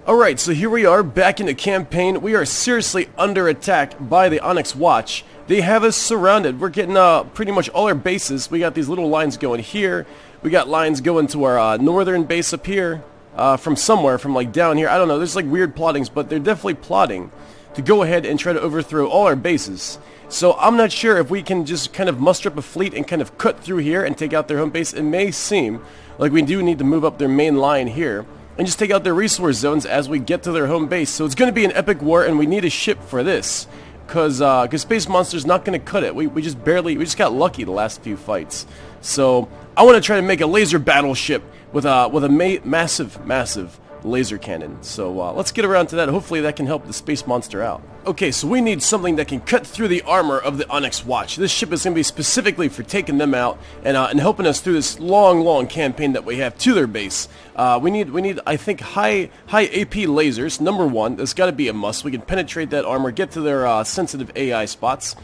Alright, so here we are back in the campaign. We are seriously under attack by the Onyx Watch. They have us surrounded. We're getting pretty much all our bases. We got these little lines going here. We got lines going to our northern base up here. From somewhere, from like down here. I don't know, there's like weird plottings, but they're definitely plotting to go ahead and try to overthrow all our bases. So I'm not sure if we can just kind of muster up a fleet and kind of cut through here and take out their home base. It may seem like we do need to move up their main line here and just take out their resource zones as we get to their home base. So it's going to be an epic war, and we need a ship for this, because Space Monster's not going to cut it. We just got lucky the last few fights. So I want to try to make a laser battleship with a massive laser cannon. So let's get around to that. Hopefully that can help the Space Monster out. Okay, so we need something that can cut through the armor of the Onyx Watch. This ship is going to be specifically for taking them out and helping us through this long campaign that we have to their base. We need I think high AP lasers. Number one, that's got to be a must. We can penetrate that armor, get to their sensitive AI spots.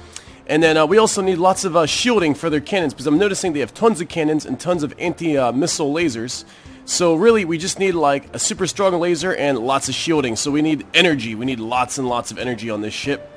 And then we also need lots of shielding for their cannons, because I'm noticing they have tons of cannons and tons of anti-missile lasers. So really, we just need like a super strong laser and lots of shielding. So we need energy. We need lots and lots of energy on this ship.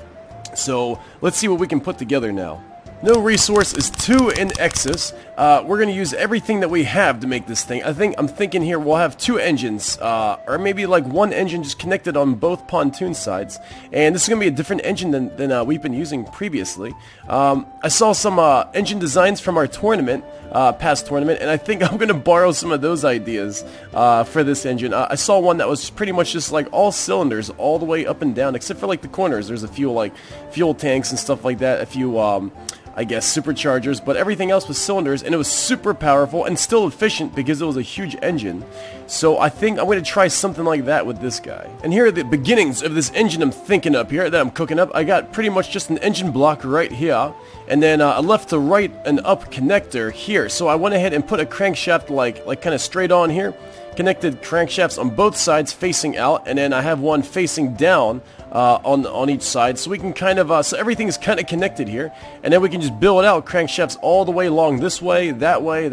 So let's see what we can put together now. No resource is too in excess. We're going to use everything that we have to make this thing. I'm thinking here we'll have two engines, or maybe like one engine just connected on both pontoon sides. And this is going to be a different engine than we've been using previously. I saw some engine designs from our tournament, past tournament, and I think I'm going to borrow some of those ideas for this engine. I saw one that was pretty much just like all cylinders all the way up and down, except for like the corners. There's a few like fuel tanks and stuff like that, a few I guess superchargers, but everything else was cylinders, and it was super powerful and still efficient because it was a huge engine. So I think I'm going to try something like that with this guy. And here are the beginnings of this engine I'm thinking up here, that I'm cooking up. I got pretty much just an engine block right here, and then a left to right and up connector here. So I went ahead and put a crankshaft like kind of straight on here, connected crankshafts on both sides facing out, and then I have one facing down on each side, so we can kind of so everything is kind of connected here, and then we can just build out crankshafts all the way along this way, that way,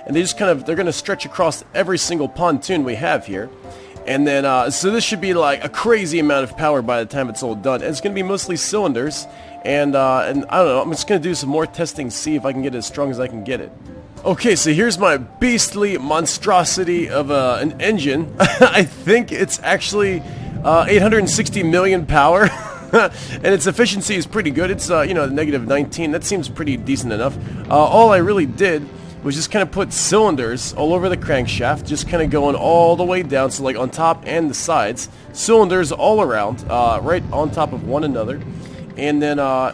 and they just they're going to stretch across every single pontoon we have here. And then so this should be like a crazy amount of power by the time it's all done. And it's going to be mostly cylinders, and I don't know, I'm just going to do some more testing, see if I can get it as strong as I can get it. Okay, so here's my beastly monstrosity of an engine. I think it's actually 860 million power, and its efficiency is pretty good. It's, negative 19. That seems pretty decent enough. All I really did was just kind of put cylinders all over the crankshaft, just kind of going all the way down, so like on top and the sides. Cylinders all around, right on top of one another. And then I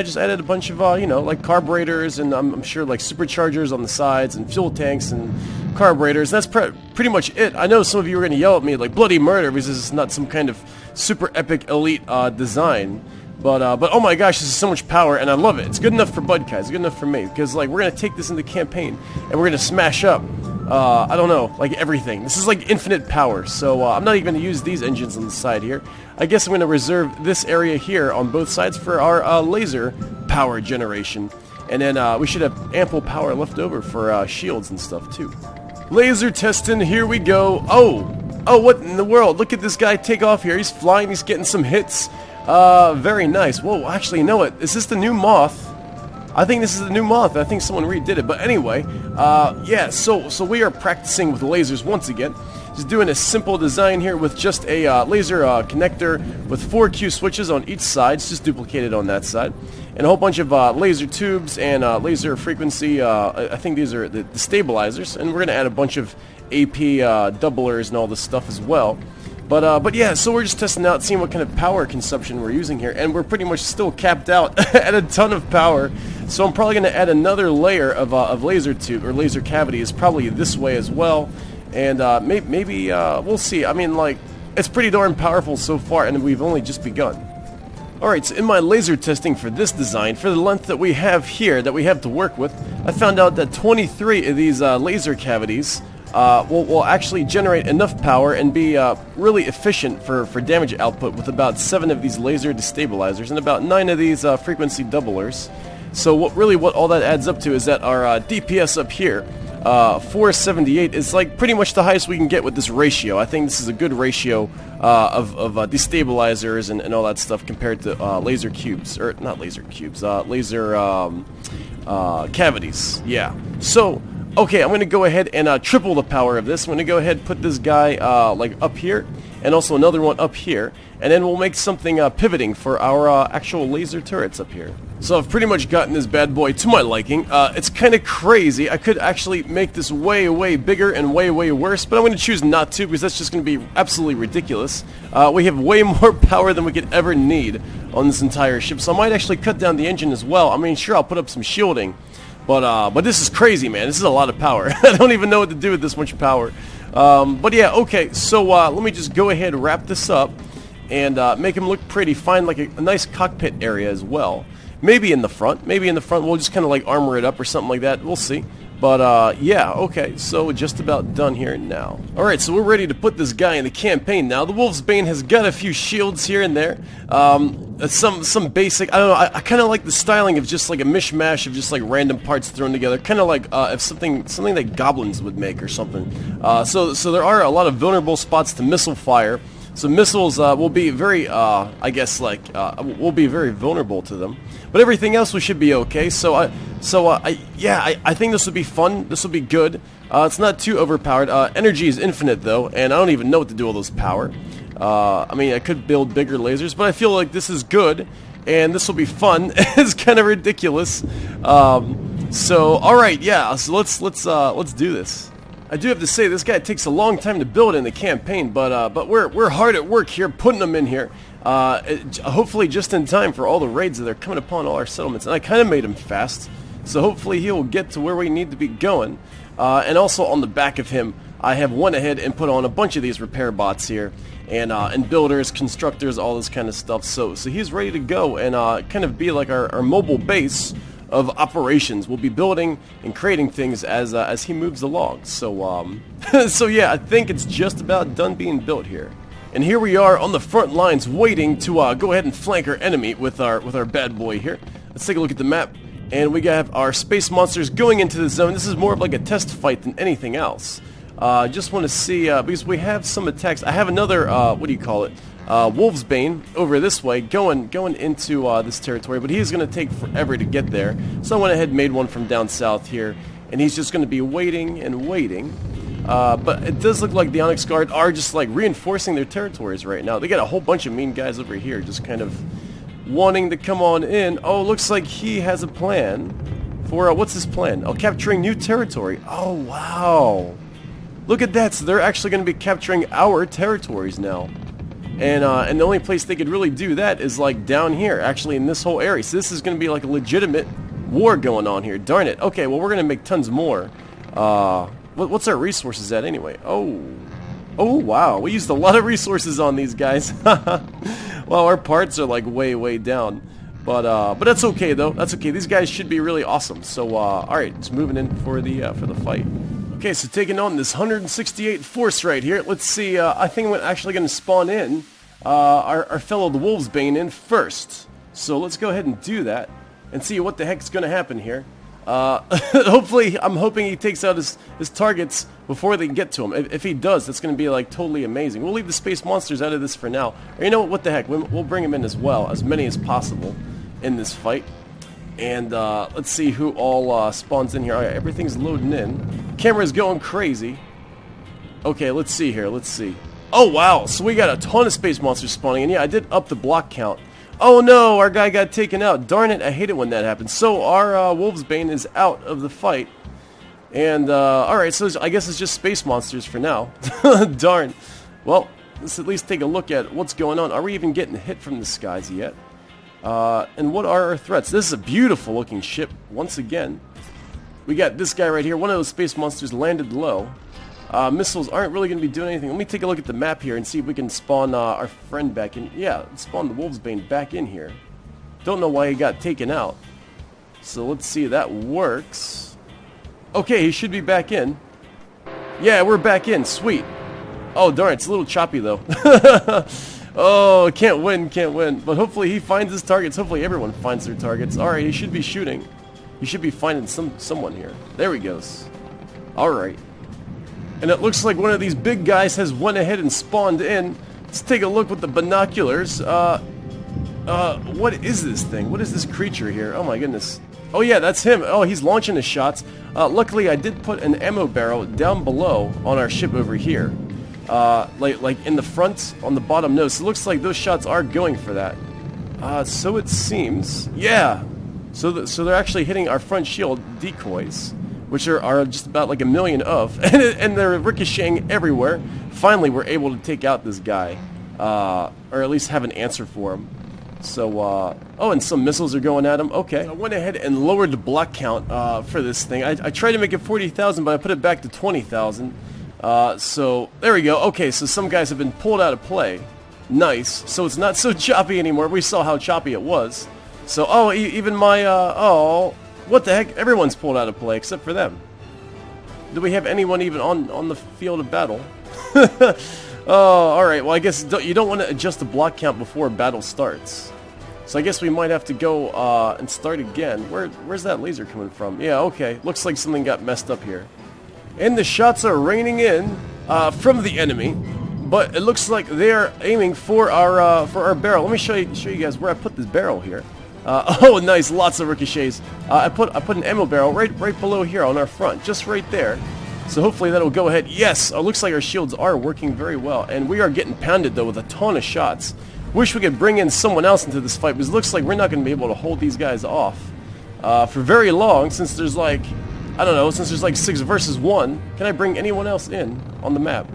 just added a bunch of like carburetors, and I'm sure like superchargers on the sides, and fuel tanks and carburetors. That's pretty much it. I know some of you are going to yell at me like bloody murder because this is not some kind of super epic elite design. But oh my gosh, this is so much power, and I love it. It's good enough for Bud Guys. It's good enough for me, because like we're gonna take this into campaign and we're gonna smash up. I don't know, like everything. This is like infinite power. So I'm not even gonna use these engines on the side here. I guess I'm gonna reserve this area here on both sides for our laser power generation, and then we should have ample power left over for shields and stuff too. Laser testing, here we go. Oh, what in the world? Look at this guy take off here. He's flying. He's getting some hits. Very nice. Whoa, actually, you know what? Is this the new Moth? I think this is the new Moth. I think someone redid it. But anyway, yeah, so we are practicing with lasers once again. Just doing a simple design here with just a laser connector with 4 Q switches on each side. It's just duplicated on that side. And a whole bunch of laser tubes and laser frequency. I think these are the stabilizers. And we're going to add a bunch of AP doublers and all this stuff as well. But yeah, so we're just testing out, seeing what kind of power consumption we're using here, and we're pretty much still capped out at a ton of power. So I'm probably going to add another layer of laser tube or laser cavities, probably this way as well, and maybe we'll see. I mean, like, it's pretty darn powerful so far, and we've only just begun. Alright, so in my laser testing for this design, for the length that we have here, that we have to work with, I found out that 23 of these laser cavities will actually generate enough power and be really efficient for damage output, with about 7 of these laser destabilizers and about 9 of these frequency doublers. So what all that adds up to is that our DPS up here 478 is like pretty much the highest we can get with this ratio. I think this is a good ratio of destabilizers and all that stuff compared to laser cubes, or not laser cubes, laser cavities. Yeah. So, okay, I'm going to go ahead and triple the power of this. I'm going to go ahead and put this guy like up here, and also another one up here, and then we'll make something pivoting for our actual laser turrets up here. So I've pretty much gotten this bad boy to my liking. It's kind of crazy. I could actually make this way, way bigger and way, way worse, but I'm going to choose not to because that's just going to be absolutely ridiculous. We have way more power than we could ever need on this entire ship, so I might actually cut down the engine as well. I mean, sure, I'll put up some shielding, but this is crazy, man. This is a lot of power. I don't even know what to do with this much power. But yeah, okay, so let me just go ahead and wrap this up and make him look pretty. Find like a nice cockpit area as well. Maybe in the front. We'll just kind of like armor it up or something like that. We'll see. But yeah, okay, so just about done here now. Alright, so we're ready to put this guy in the campaign now. The Wolf's Bane has got a few shields here and there. Some basic, I don't know, I kind of like the styling of just like a mishmash of just like random parts thrown together. Kind of like if something that goblins would make or something. So there are a lot of vulnerable spots to missile fire. So missiles will be very, I guess, like, we'll be very vulnerable to them. But everything else we should be okay. Yeah, I think this will be fun. This will be good. It's not too overpowered. Energy is infinite, though, and I don't even know what to do with all this power. I mean, I could build bigger lasers, but I feel like this is good, and this will be fun. It's kind of ridiculous. So, all right, yeah. So let's do this. I do have to say, this guy takes a long time to build in the campaign, but we're hard at work here, putting them in here. Hopefully just in time for all the raids that are coming upon all our settlements. And I kind of made him fast, so hopefully he will get to where we need to be going. And also on the back of him, I have went ahead and put on a bunch of these repair bots here, and builders, constructors, all this kind of stuff. So he's ready to go and kind of be like our mobile base of operations. We'll be building and creating things as he moves along. So so yeah, I think it's just about done being built here. And here we are on the front lines, waiting to go ahead and flank our enemy with our bad boy here. Let's take a look at the map, and we have our space monsters going into the zone. This is more of like a test fight than anything else. Just want to see because we have some attacks. I have another what do you call it? Wolf's Bane over this way, going into this territory, but he's going to take forever to get there. So I went ahead and made one from down south here, and he's just going to be waiting and waiting. But it does look like the Onyx Guard are just like reinforcing their territories right now. They got a whole bunch of mean guys over here just kind of wanting to come on in. Oh, looks like he has a plan for, what's his plan? Oh, capturing new territory. Oh, wow. Look at that. So they're actually going to be capturing our territories now. And the only place they could really do that is like down here, actually in this whole area. So this is going to be like a legitimate war going on here. Darn it. Okay, well, we're going to make tons more. What's our resources at anyway? Oh, wow. We used a lot of resources on these guys. Well, our parts are like way, way down. But that's okay, though. That's okay. These guys should be really awesome. So, all right, just moving in for the fight. Okay, so taking on this 168 force right here. Let's see. I think I'm actually going to spawn in our fellow the Wolf's Bane in first. So let's go ahead and do that and see what the heck's going to happen here. Hopefully, I'm hoping he takes out his targets before they get to him. If he does, that's going to be like totally amazing. We'll leave the space monsters out of this for now. Or you know what the heck? We'll bring him in as well, as many as possible in this fight. And let's see who all spawns in here. All right, everything's loading in. Camera's going crazy. Okay, let's see here. Let's see. Oh, wow. So we got a ton of space monsters spawning in. Yeah, I did up the block count. Oh, no. Our guy got taken out. Darn it. I hate it when that happens. So our Wolf's Bane is out of the fight. And, alright, so I guess it's just space monsters for now. Darn. Well, let's at least take a look at what's going on. Are we even getting hit from the skies yet? And what are our threats? This is a beautiful looking ship once again. We got this guy right here. One of those space monsters landed low. Missiles aren't really going to be doing anything. Let me take a look at the map here and see if we can spawn our friend back in. Yeah, spawn the Wolf's Bane back in here. Don't know why he got taken out. So let's see if that works. Okay, he should be back in. Yeah, we're back in. Sweet. Oh, darn, it's a little choppy though. Oh, can't win, can't win. But hopefully he finds his targets. Hopefully everyone finds their targets. Alright, he should be shooting. He should be finding someone here. There he goes. Alright. And it looks like one of these big guys has went ahead and spawned in. Let's take a look with the binoculars. What is this thing? What is this creature here? Oh my goodness. Oh yeah, that's him. Oh, he's launching his shots. Luckily, I did put an ammo barrel down below on our ship over here. Like in the front, on the bottom nose. So it looks like those shots are going for that. So it seems. Yeah! So they're actually hitting our front shield decoys, which are just about like 1 million of. And they're ricocheting everywhere. Finally, we're able to take out this guy. Or at least have an answer for him. So, oh, and some missiles are going at him. Okay. So I went ahead and lowered the block count for this thing. I tried to make it 40,000, but I put it back to 20,000. So, there we go. Okay, so some guys have been pulled out of play. Nice. So it's not so choppy anymore. We saw how choppy it was. So, oh, even my, oh, what the heck? Everyone's pulled out of play except for them. Do we have anyone even on the field of battle? Oh, alright, well I guess you don't want to adjust the block count before battle starts. So I guess we might have to go and start again. Where's that laser coming from? Yeah, okay, looks like something got messed up here. And the shots are raining in from the enemy, but it looks like they are aiming for our barrel. Let me show you guys where I put this barrel here. Oh, nice, lots of ricochets. I put an ammo barrel right below here on our front, just right there. So hopefully that'll go ahead. Yes, it looks like our shields are working very well. And we are getting pounded, though, with a ton of shots. Wish we could bring in someone else into this fight, because it looks like we're not going to be able to hold these guys off for very long, since there's like, I don't know, since there's like 6 versus 1. Can I bring anyone else in on the map?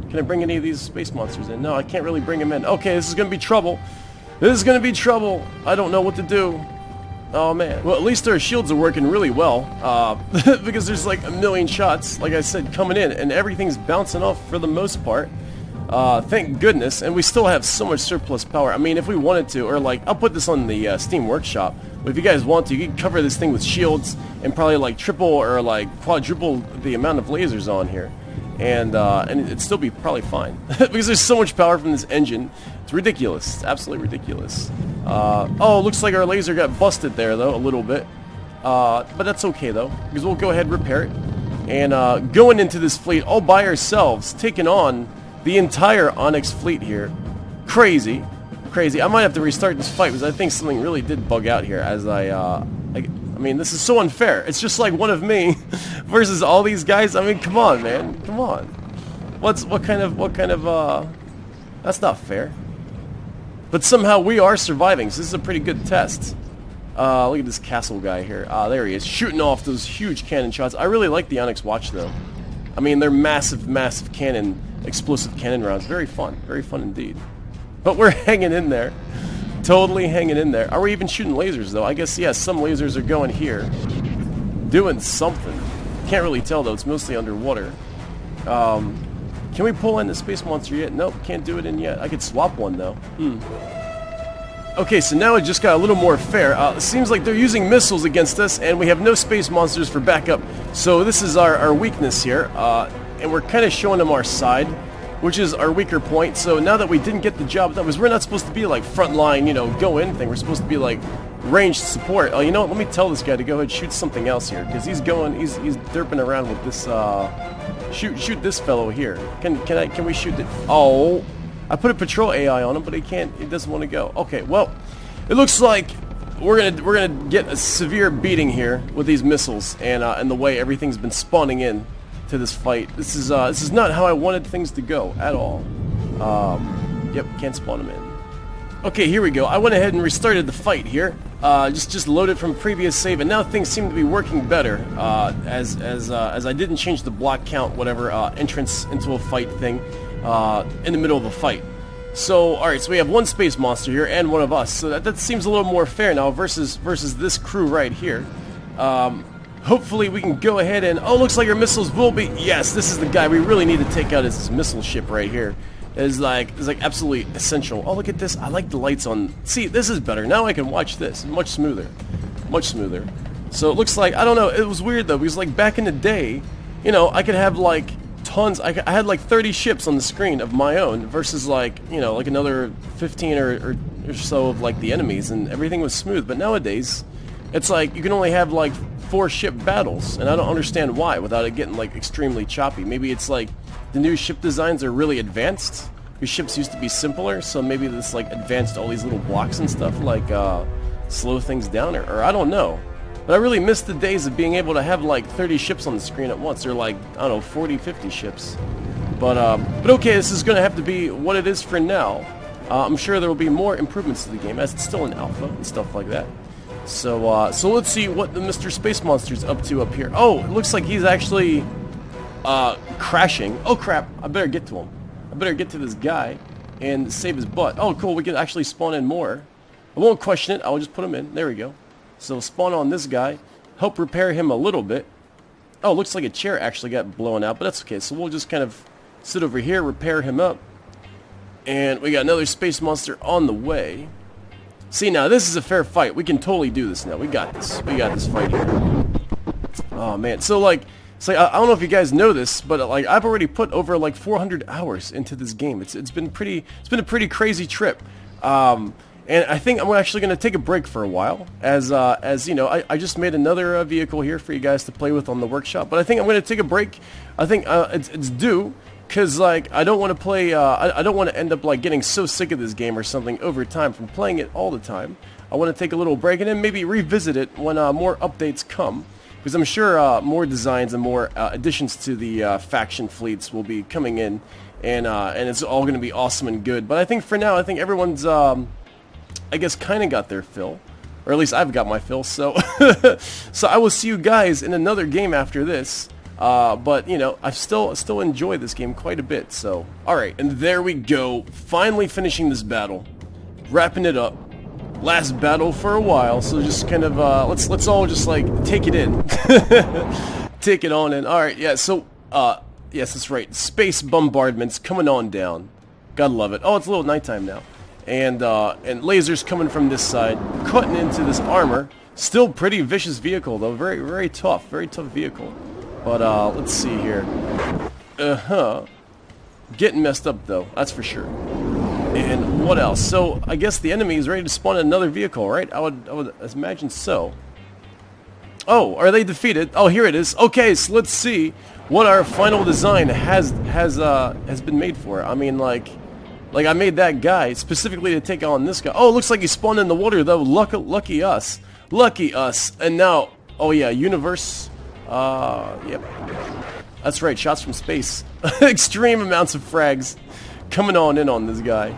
Can I bring any of these space monsters in? No, I can't really bring them in. Okay, this is going to be trouble. This is going to be trouble. I don't know what to do. Oh man. Well, at least our shields are working really well, because there's like 1 million shots, like I said, coming in, and everything's bouncing off for the most part. Thank goodness, and we still have so much surplus power. I mean, if we wanted to, or like, I'll put this on the Steam Workshop, but if you guys want to, you can cover this thing with shields, and probably like triple or like quadruple the amount of lasers on here. And it'd still be probably fine, because there's so much power from this engine. It's ridiculous. It's absolutely ridiculous. Oh, looks like our laser got busted there, though, a little bit. But that's okay, though, because we'll go ahead and repair it. And going into this fleet all by ourselves, taking on the entire Onyx fleet here. Crazy. Crazy. I might have to restart this fight, because I think something really did bug out here as I mean, this is so unfair. It's just like one of me versus all these guys. I mean, come on, man. Come on. What kind of, that's not fair. But somehow we are surviving, so this is a pretty good test. Look at this castle guy here. There he is, shooting off those huge cannon shots. I really like the Onyx Watch, though. I mean, they're massive, massive cannon, explosive cannon rounds. Very fun indeed. But we're hanging in there. Totally hanging in there. Are we even shooting lasers, though? I guess, yeah, some lasers are going here. Doing something. Can't really tell, though. It's mostly underwater. Can we pull in the space monster yet? Nope, can't do it in yet. I could swap one, though. Okay, so now it just got a little more fair. It seems like they're using missiles against us, and we have no space monsters for backup. So this is our weakness here. And we're kind of showing them our side, which is our weaker point. So now that we didn't get the job done, because we're not supposed to be like frontline, you know, go in thing. We're supposed to be like ranged support. Oh, you know what? Let me tell this guy to go ahead and shoot something else here, because he's derping around with this. Shoot this fellow here. Can we shoot it? Oh, I put a patrol AI on him, but he doesn't want to go. Okay, well, it looks like we're gonna get a severe beating here with these missiles and the way everything's been spawning in to this fight. This is not how I wanted things to go at all. Yep, can't spawn them in. Okay, here we go. I went ahead and restarted the fight here. Just loaded from previous save, and now things seem to be working better. As I didn't change the block count, whatever entrance into a fight thing in the middle of a fight. So, all right, so we have one space monster here and one of us. So that seems a little more fair now versus this crew right here. Hopefully we can go ahead and looks like our missiles will be. Yes, this is the guy we really need to take out. Is this missile ship right here? It's like absolutely essential. Oh, look at this. I like the lights on. See, this is better. Now I can watch this. Much smoother. Much smoother. So it looks like, I don't know, it was weird though, because like back in the day, you know, I could have like tons, I had like 30 ships on the screen of my own versus like, you know, like another 15 or so of like the enemies, and everything was smooth. But nowadays, it's like you can only have like 4 ship battles, and I don't understand why without it getting like extremely choppy. Maybe it's like the new ship designs are really advanced. Your ships used to be simpler, so maybe this like advanced all these little blocks and stuff like slow things down, or I don't know. But I really miss the days of being able to have like 30 ships on the screen at once, or like, I don't know, 40, 50 ships. But okay, this is going to have to be what it is for now. I'm sure there will be more improvements to the game, as it's still in alpha and stuff like that. So so let's see what the Mr. Space Monster's up to up here. Oh, it looks like he's actually crashing. Oh crap, I better get to him. I better get to this guy and save his butt. Oh cool, we can actually spawn in more. I won't question it, I'll just put him in. There we go. So spawn on this guy, help repair him a little bit. Oh, looks like a chair actually got blown out, but that's okay. So we'll just kind of sit over here, repair him up. And we got another space monster on the way. See, now this is a fair fight. We can totally do this now. We got this. We got this fight here. Oh man, so like, I don't know if you guys know this, but like I've already put over like 400 hours into this game. It's been a pretty crazy trip. And I think I'm actually going to take a break for a while, as you know, I just made another vehicle here for you guys to play with on the workshop. But I think I'm going to take a break. I think it's due, because like I don't want to play. I don't want to end up like getting so sick of this game or something over time from playing it all the time. I want to take a little break and then maybe revisit it when more updates come, because I'm sure more designs and more additions to the faction fleets will be coming in, and it's all going to be awesome and good. But I think for now, I think everyone's I guess kind of got their fill, or at least I've got my fill. So so I will see you guys in another game after this. But you know, I still enjoy this game quite a bit. So all right, and there we go, finally finishing this battle, wrapping it up. Last battle for a while, so just kind of let's all just like take it in. Take it on in. All right, yeah. So yes, that's right, space bombardments coming on down. Gotta love it. Oh, it's a little nighttime now. And lasers coming from this side, cutting into this armor. Still pretty vicious vehicle though, very tough vehicle. But let's see here. Getting messed up though, that's for sure. And what else? So I guess the enemy is ready to spawn another vehicle, right? I would imagine so. Oh, are they defeated? Oh, here it is. Okay, so let's see what our final design has been made for. I mean, like I made that guy specifically to take on this guy. Oh, it looks like he spawned in the water though. Lucky us. Lucky us. And now, oh yeah, universe. Yep. That's right, shots from space. Extreme amounts of frags coming on in on this guy.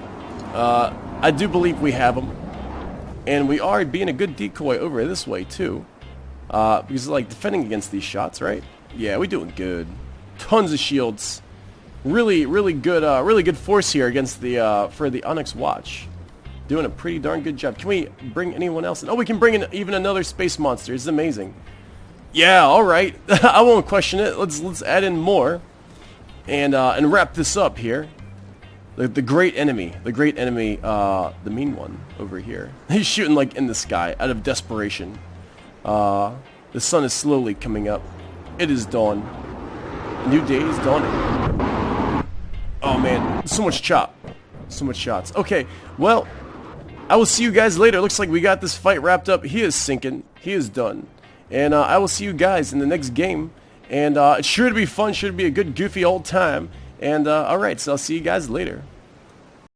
I do believe we have him. And we are being a good decoy over this way too. Because like defending against these shots, right? Yeah, we're doing good. Tons of shields. Really good force here against the for the Onyx Watch. Doing a pretty darn good job. Can we bring anyone else in? Oh, we can bring in even another space monster. It's amazing. Yeah, all right. I won't question it. Let's add in more, and wrap this up here. The great enemy, the mean one over here. He's shooting like in the sky out of desperation. The sun is slowly coming up. It is dawn. A new day is dawning. Oh man, so much chop. So much shots. Okay, well, I will see you guys later. Looks like we got this fight wrapped up. He is sinking. He is done. And I will see you guys in the next game. And it's sure to be fun. Sure to be a good, goofy old time. And alright, so I'll see you guys later.